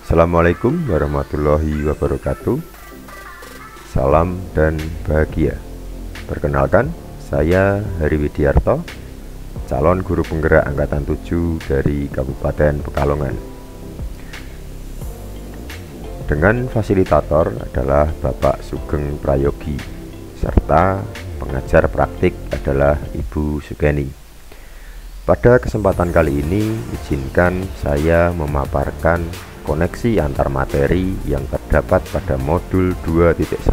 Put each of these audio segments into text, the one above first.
Assalamualaikum warahmatullahi wabarakatuh. Salam dan bahagia. Perkenalkan, saya Hari Widiarto, calon guru penggerak angkatan 7 dari Kabupaten Pekalongan. Dengan fasilitator adalah Bapak Sugeng Prayogi, serta pengajar praktik adalah Ibu Sugeni. Pada kesempatan kali ini, izinkan saya memaparkan koneksi antar materi yang terdapat pada modul 2.1.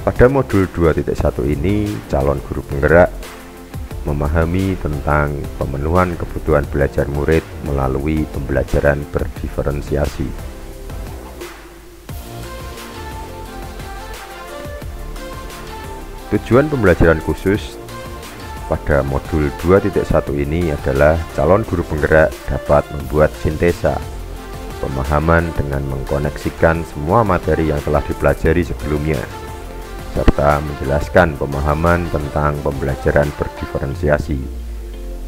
Pada modul 2.1 ini, calon guru penggerak memahami tentang pemenuhan kebutuhan belajar murid melalui pembelajaran berdiferensiasi. Tujuan pembelajaran khusus pada modul 2.1 ini adalah calon guru penggerak dapat membuat sintesa pemahaman dengan mengkoneksikan semua materi yang telah dipelajari sebelumnya, serta menjelaskan pemahaman tentang pembelajaran berdiferensiasi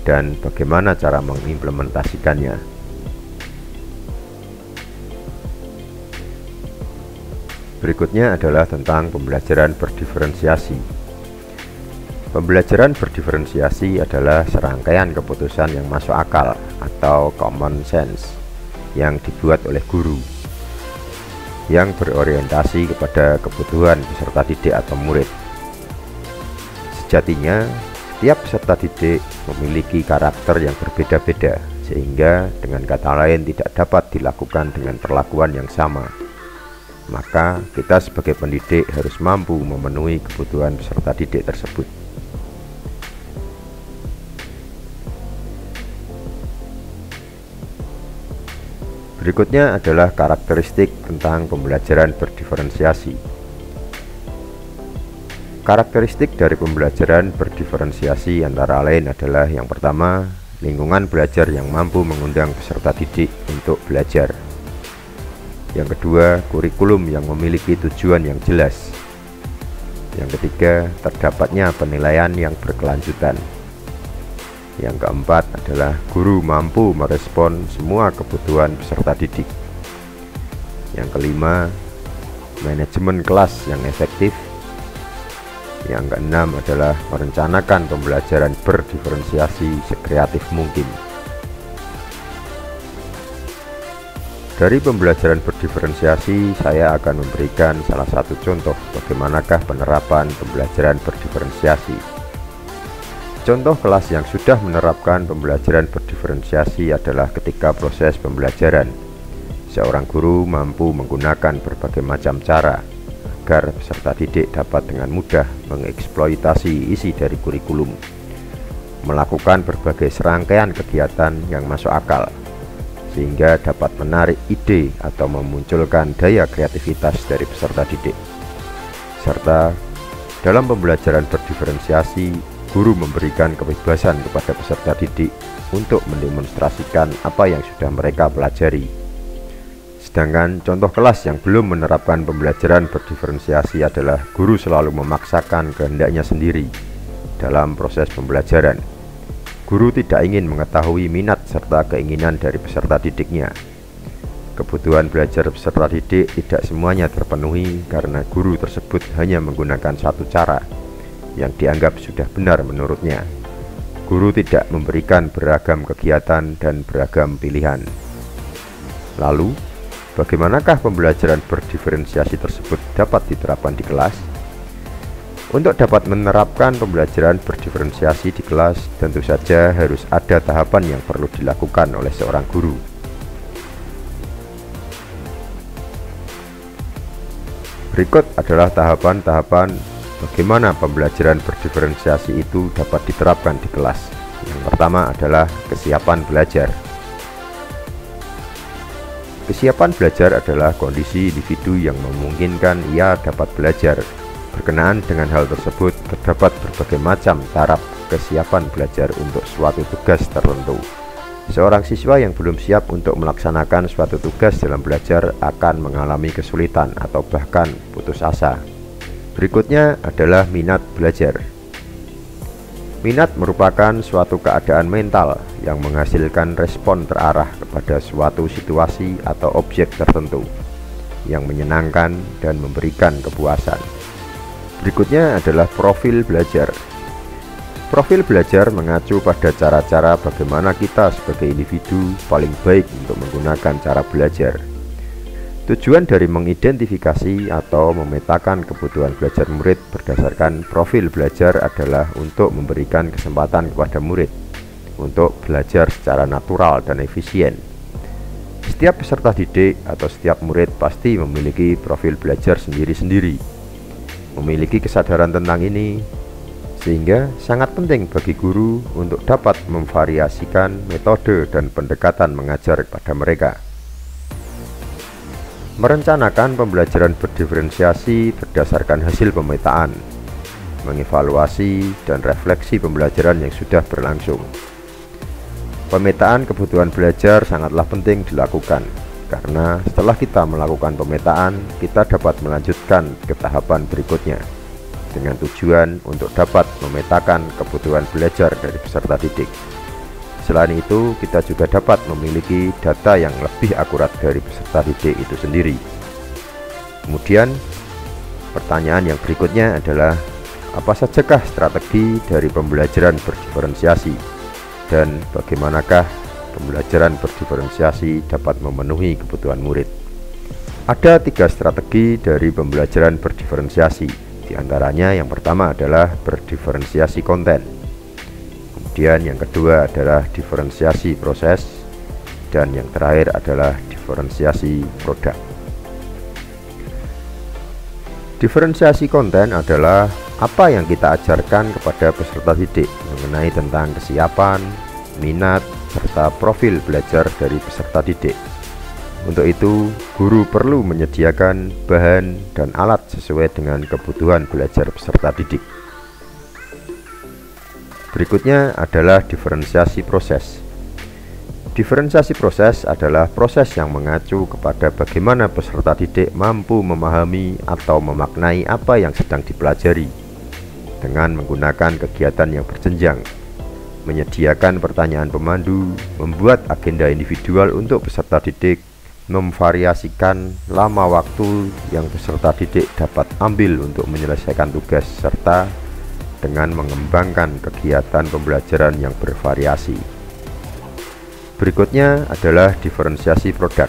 dan bagaimana cara mengimplementasikannya. Berikutnya adalah tentang pembelajaran berdiferensiasi. Pembelajaran berdiferensiasi adalah serangkaian keputusan yang masuk akal atau common sense yang dibuat oleh guru yang berorientasi kepada kebutuhan peserta didik atau murid. Sejatinya, setiap peserta didik memiliki karakter yang berbeda-beda, sehingga dengan kata lain tidak dapat dilakukan dengan perlakuan yang sama. Maka kita sebagai pendidik harus mampu memenuhi kebutuhan peserta didik tersebut. Berikutnya adalah karakteristik tentang pembelajaran berdiferensiasi. Karakteristik dari pembelajaran berdiferensiasi antara lain adalah yang pertama, lingkungan belajar yang mampu mengundang peserta didik untuk belajar. Yang kedua, kurikulum yang memiliki tujuan yang jelas. Yang ketiga, terdapatnya penilaian yang berkelanjutan. Yang keempat adalah guru mampu merespon semua kebutuhan peserta didik. Yang kelima, manajemen kelas yang efektif. Yang keenam adalah merencanakan pembelajaran berdiferensiasi sekreatif mungkin. Dari pembelajaran berdiferensiasi, saya akan memberikan salah satu contoh bagaimanakah penerapan pembelajaran berdiferensiasi. Contoh kelas yang sudah menerapkan pembelajaran berdiferensiasi adalah ketika proses pembelajaran. Seorang guru mampu menggunakan berbagai macam cara agar peserta didik dapat dengan mudah mengeksploitasi isi dari kurikulum, melakukan berbagai serangkaian kegiatan yang masuk akal, sehingga dapat menarik ide atau memunculkan daya kreativitas dari peserta didik. Serta dalam pembelajaran berdiferensiasi, guru memberikan kebebasan kepada peserta didik untuk mendemonstrasikan apa yang sudah mereka pelajari. Sedangkan contoh kelas yang belum menerapkan pembelajaran berdiferensiasi adalah guru selalu memaksakan kehendaknya sendiri dalam proses pembelajaran. Guru tidak ingin mengetahui minat serta keinginan dari peserta didiknya. Kebutuhan belajar peserta didik tidak semuanya terpenuhi karena guru tersebut hanya menggunakan satu cara yang dianggap sudah benar menurutnya. Guru tidak memberikan beragam kegiatan dan beragam pilihan. Lalu, bagaimanakah pembelajaran berdiferensiasi tersebut dapat diterapkan di kelas? Untuk dapat menerapkan pembelajaran berdiferensiasi di kelas, tentu saja harus ada tahapan yang perlu dilakukan oleh seorang guru. Berikut adalah tahapan-tahapan bagaimana pembelajaran berdiferensiasi itu dapat diterapkan di kelas. Yang pertama adalah kesiapan belajar. Kesiapan belajar adalah kondisi individu yang memungkinkan ia dapat belajar. Berkenaan dengan hal tersebut, terdapat berbagai macam taraf kesiapan belajar untuk suatu tugas tertentu. Seorang siswa yang belum siap untuk melaksanakan suatu tugas dalam belajar akan mengalami kesulitan atau bahkan putus asa. Berikutnya adalah minat belajar. Minat merupakan suatu keadaan mental yang menghasilkan respon terarah kepada suatu situasi atau objek tertentu yang menyenangkan dan memberikan kepuasan. Berikutnya adalah profil belajar. Profil belajar mengacu pada cara-cara bagaimana kita sebagai individu paling baik untuk menggunakan cara belajar. Tujuan dari mengidentifikasi atau memetakan kebutuhan belajar murid berdasarkan profil belajar adalah untuk memberikan kesempatan kepada murid untuk belajar secara natural dan efisien. Setiap peserta didik atau setiap murid pasti memiliki profil belajar sendiri-sendiri. Memiliki kesadaran tentang ini, sehingga sangat penting bagi guru untuk dapat memvariasikan metode dan pendekatan mengajar kepada mereka. Merencanakan pembelajaran berdiferensiasi berdasarkan hasil pemetaan, mengevaluasi dan refleksi pembelajaran yang sudah berlangsung. Pemetaan kebutuhan belajar sangatlah penting dilakukan, karena setelah kita melakukan pemetaan, kita dapat melanjutkan ke tahapan berikutnya dengan tujuan untuk dapat memetakan kebutuhan belajar dari peserta didik. Selain itu, kita juga dapat memiliki data yang lebih akurat dari peserta didik itu sendiri. Kemudian, pertanyaan yang berikutnya adalah, apa sajakah strategi dari pembelajaran berdiferensiasi dan bagaimanakah pembelajaran berdiferensiasi dapat memenuhi kebutuhan murid? Ada 3 strategi dari pembelajaran berdiferensiasi. Di antaranya yang pertama adalah berdiferensiasi konten. Kemudian yang kedua adalah diferensiasi proses, dan yang terakhir adalah diferensiasi produk. Diferensiasi konten adalah apa yang kita ajarkan kepada peserta didik mengenai tentang kesiapan, minat, serta profil belajar dari peserta didik. Untuk itu, guru perlu menyediakan bahan dan alat sesuai dengan kebutuhan belajar peserta didik. Berikutnya adalah diferensiasi proses. Diferensiasi proses adalah proses yang mengacu kepada bagaimana peserta didik mampu memahami atau memaknai apa yang sedang dipelajari dengan menggunakan kegiatan yang berjenjang, menyediakan pertanyaan pemandu, membuat agenda individual untuk peserta didik, memvariasikan lama waktu yang peserta didik dapat ambil untuk menyelesaikan tugas, serta dengan mengembangkan kegiatan pembelajaran yang bervariasi. Berikutnya adalah diferensiasi produk.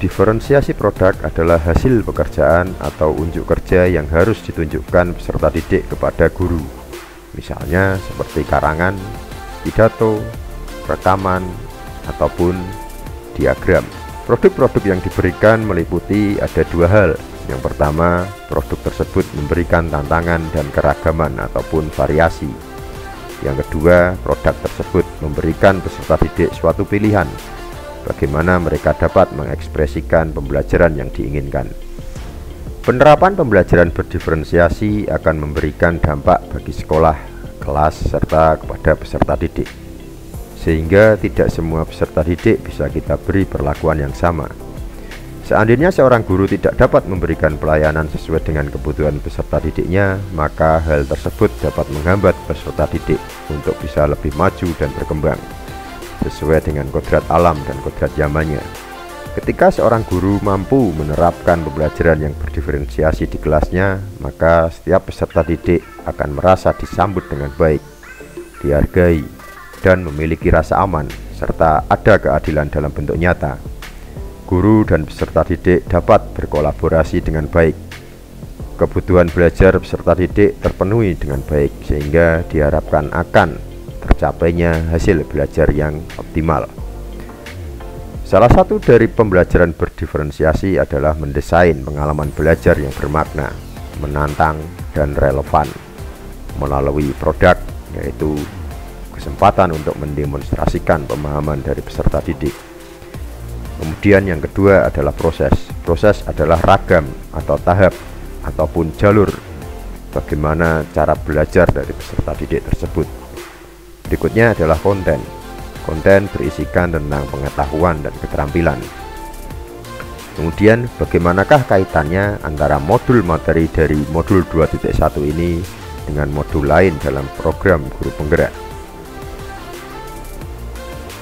Diferensiasi produk adalah hasil pekerjaan atau unjuk kerja yang harus ditunjukkan peserta didik kepada guru. Misalnya seperti karangan, pidato, rekaman, ataupun diagram. Produk-produk yang diberikan meliputi ada 2 hal. Yang pertama, produk tersebut memberikan tantangan dan keragaman ataupun variasi. Yang kedua, produk tersebut memberikan peserta didik suatu pilihan bagaimana mereka dapat mengekspresikan pembelajaran yang diinginkan. Penerapan pembelajaran berdiferensiasi akan memberikan dampak bagi sekolah, kelas, serta kepada peserta didik, sehingga tidak semua peserta didik bisa kita beri perlakuan yang sama. Seandainya seorang guru tidak dapat memberikan pelayanan sesuai dengan kebutuhan peserta didiknya, maka hal tersebut dapat menghambat peserta didik untuk bisa lebih maju dan berkembang sesuai dengan kodrat alam dan kodrat zamannya. Ketika seorang guru mampu menerapkan pembelajaran yang berdiferensiasi di kelasnya, maka setiap peserta didik akan merasa disambut dengan baik, dihargai, dan memiliki rasa aman, serta ada keadilan dalam bentuk nyata. Guru dan peserta didik dapat berkolaborasi dengan baik. Kebutuhan belajar peserta didik terpenuhi dengan baik, sehingga diharapkan akan tercapainya hasil belajar yang optimal. Salah satu dari pembelajaran berdiferensiasi adalah mendesain pengalaman belajar yang bermakna, menantang, dan relevan melalui produk, yaitu kesempatan untuk mendemonstrasikan pemahaman dari peserta didik. Kemudian yang kedua adalah proses. Proses adalah ragam atau tahap ataupun jalur bagaimana cara belajar dari peserta didik tersebut. Berikutnya adalah konten. Konten berisikan tentang pengetahuan dan keterampilan. Kemudian bagaimanakah kaitannya antara modul materi dari modul 2.1 ini dengan modul lain dalam program Guru Penggerak.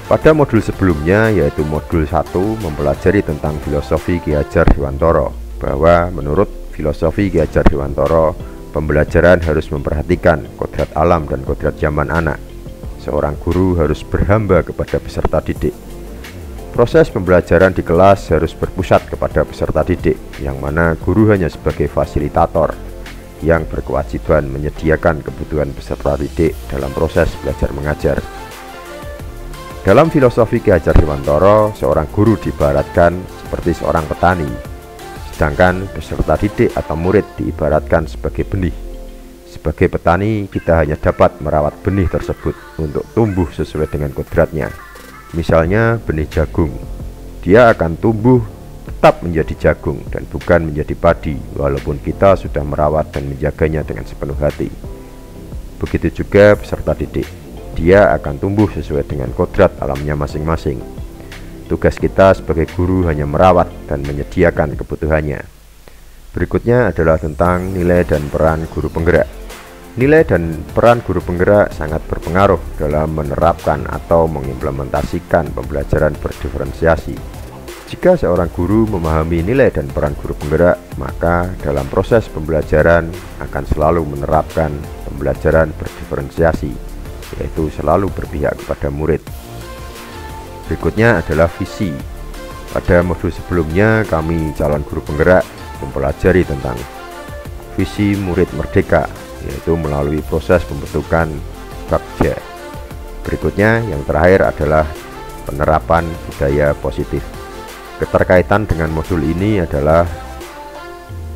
Pada modul sebelumnya, yaitu modul 1, mempelajari tentang filosofi Ki Hajar Dewantara, bahwa menurut filosofi Ki Hajar Dewantara, pembelajaran harus memperhatikan kodrat alam dan kodrat zaman anak. Seorang guru harus berhamba kepada peserta didik. Proses pembelajaran di kelas harus berpusat kepada peserta didik, yang mana guru hanya sebagai fasilitator yang berkewajiban menyediakan kebutuhan peserta didik dalam proses belajar mengajar. Dalam filosofi Ki Hajar Dewantara, seorang guru diibaratkan seperti seorang petani, sedangkan peserta didik atau murid diibaratkan sebagai benih. Sebagai petani, kita hanya dapat merawat benih tersebut untuk tumbuh sesuai dengan kodratnya. Misalnya benih jagung, dia akan tumbuh tetap menjadi jagung dan bukan menjadi padi, walaupun kita sudah merawat dan menjaganya dengan sepenuh hati. Begitu juga peserta didik, dia akan tumbuh sesuai dengan kodrat alamnya masing-masing. Tugas kita sebagai guru hanya merawat dan menyediakan kebutuhannya. Berikutnya adalah tentang nilai dan peran guru penggerak. Nilai dan peran guru penggerak sangat berpengaruh dalam menerapkan atau mengimplementasikan pembelajaran berdiferensiasi. Jika seorang guru memahami nilai dan peran guru penggerak, maka dalam proses pembelajaran akan selalu menerapkan pembelajaran berdiferensiasi, yaitu selalu berpihak kepada murid. Berikutnya adalah visi. Pada modul sebelumnya, kami calon guru penggerak mempelajari tentang visi murid merdeka, yaitu melalui proses pembentukan Bagja. Berikutnya yang terakhir adalah penerapan budaya positif. Keterkaitan dengan modul ini adalah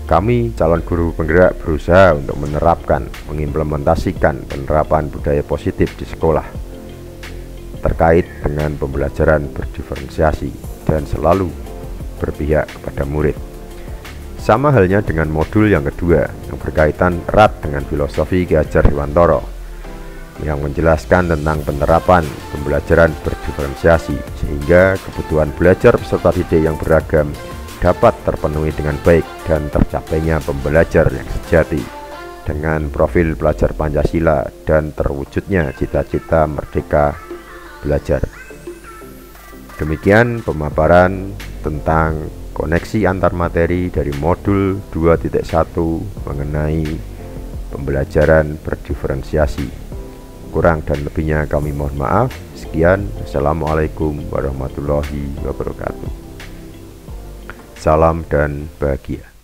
kami calon guru penggerak berusaha untuk menerapkan, mengimplementasikan penerapan budaya positif di sekolah terkait dengan pembelajaran berdiferensiasi dan selalu berpihak kepada murid. Sama halnya dengan modul yang kedua yang berkaitan erat dengan filosofi Ki Hajar Dewantara, yang menjelaskan tentang penerapan pembelajaran berdiferensiasi sehingga kebutuhan belajar peserta didik yang beragam dapat terpenuhi dengan baik dan tercapainya pembelajar yang sejati dengan profil pelajar Pancasila dan terwujudnya cita-cita merdeka belajar. Demikian pemaparan tentang koneksi antar materi dari modul 2.1 mengenai pembelajaran berdiferensiasi. Kurang dan lebihnya kami mohon maaf. Sekian, Assalamualaikum warahmatullahi wabarakatuh. Salam dan bahagia.